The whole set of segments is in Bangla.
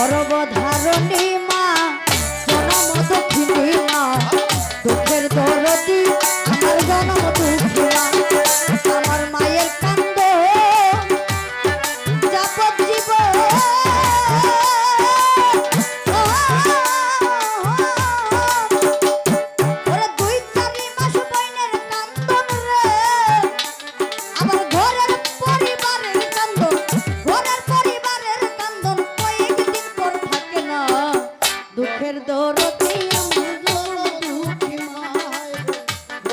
গর্ভধারণী মা জনম দক্ষিণী মা দুঃখের দরদি আমার জনম দুঃখী মা আমার মায়ের কান্দ যাবত জীবন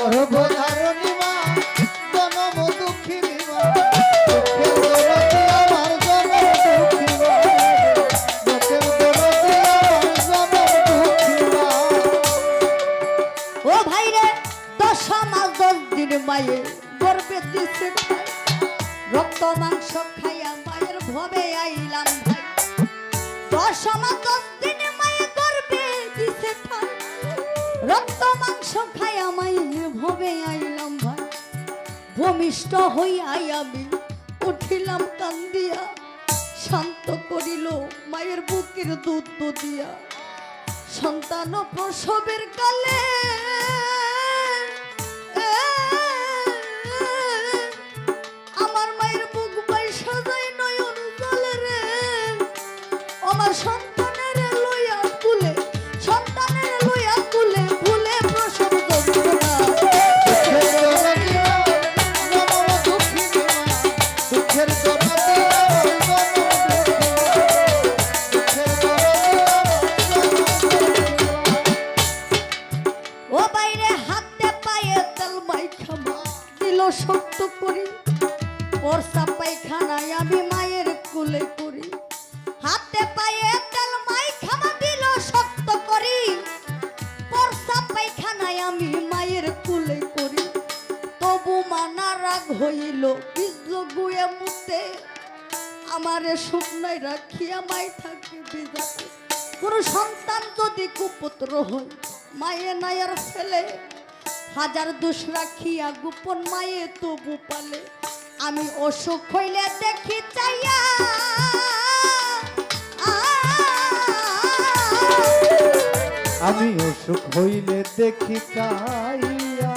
গর্ভধারণী মা জনম দুঃখিনী মা দুঃখের দরদি আমার জনম দুঃখী মা দুঃখের দরদি আমার জনম দুঃখী মা। ও ভাই রে 10 মাস 10 দিন মায়ে গর্ভে দিছে রক্ত মাংস খাইয়া মায়ের ভবে আইলাম ভাই 10 মাস 10 দিন মায়ে গর্ভে দিছে রক্ত মাংস খাইয়া মায়ের ভবে আইলাম ভাই ভূমিষ্ঠ হইয়া আমি উঠিলাম কান্দিয়া শান্ত করিল মায়ের বুকের দুধ দিয়া সন্তান প্রসবের কালে আমার মায়ের বুক বাই সাজাই নয়ন জলে রে আমার সন্তানের লইয়া কুলে সন্তানের লইয়া কুলে ভুলে প্রসব যন্ত্রণা দুঃখের দরদি আমার জনম দুঃখী মা দুঃখের দরদি ও বাইরে হাতে পায়ে তেল মাইখামা দিল শক্ত করি পরসা পায়খানায় আমি মায়ের কুলে করি হাতে পায়ে তেল মাইখামা দিল শক্ত করি পরসা পায়খানায় আমি মায়ের কুলে করি তবু মানা রাগ হইল বিজল গুয়ে মুতে আমারে শুকনায় রাখিয়া মাই থাকে বিজাতে কোন সন্তান যদি কুপুত্র হয় মায়ে নায়ার ফেলে হাজার দোষ রাখিয়া গোপন মায়ে তবু পালে আমি অসুখ হইলে দেখি চাইয়া আমি অসুখ হইলে দেখি চাইয়া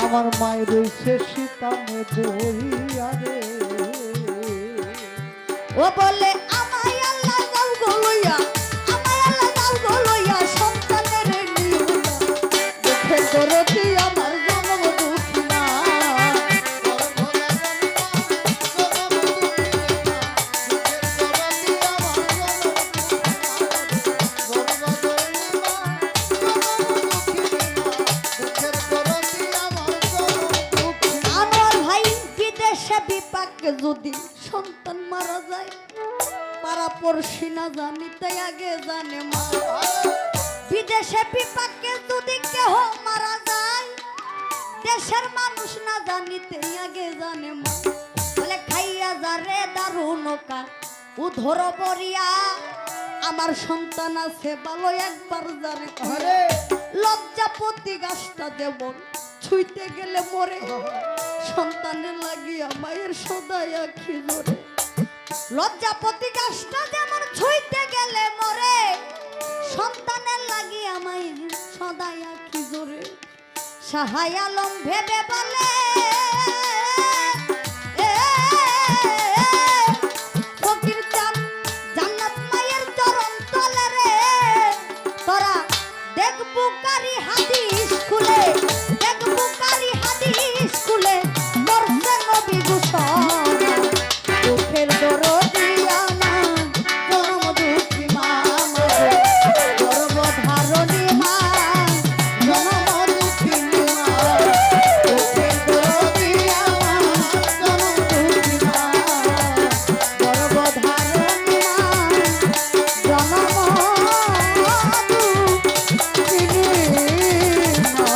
আমার মায়ের শেষিতামে দইয়া রে ও বলে আমায় আল্লাহ দাও গো লইয়া আমায় আল্লাহ দাও গো লইয়া সন্তানের নিও না দুঃখের দরদি আমার জনম দুঃখী মা আমার ভাই বিদেশে বিপাকে যদি সন্তান মারা যায় পাড়া পড়শি না জানি তাই আগে জানে মা বিদেশে বিপাকে যদি কেহ মারা যায় দেশের মানুষ না জানিতে আগে জানে মা বলে খাইয়া যারে দারুণকা উধর বরিয়া আমার সন্তান আছে ভালো একবার যারে ঘরে লজ্জাপতি গাছটা দেবন ছুঁইতে গেলে মরে সন্তানের লাগিয়া মায়ের সদাই আখি জোরে লজ্জাপতি গাছটা যেমন ছুঁইতে গেলে মরে সন্তানের লাগিয়া মায়ের সদাই আখি জোরে সাহাই আলম ভেবে বলে ফকির চান জান্নাত মায়ের চরণ তলে রে তোরা দেখবো কারি হাদিস খুলে দেখবো কারি হাদিস খুলে মরছে নবী ঘোষণা দুঃখের দরদি আমার জনম দুঃখী মা গর্ভধারণী মা জনম দুঃখিনী মা দুঃখের দরদি আমার জনম দুঃখী মা গর্ভধারণী মা জনম দুঃখিনী মা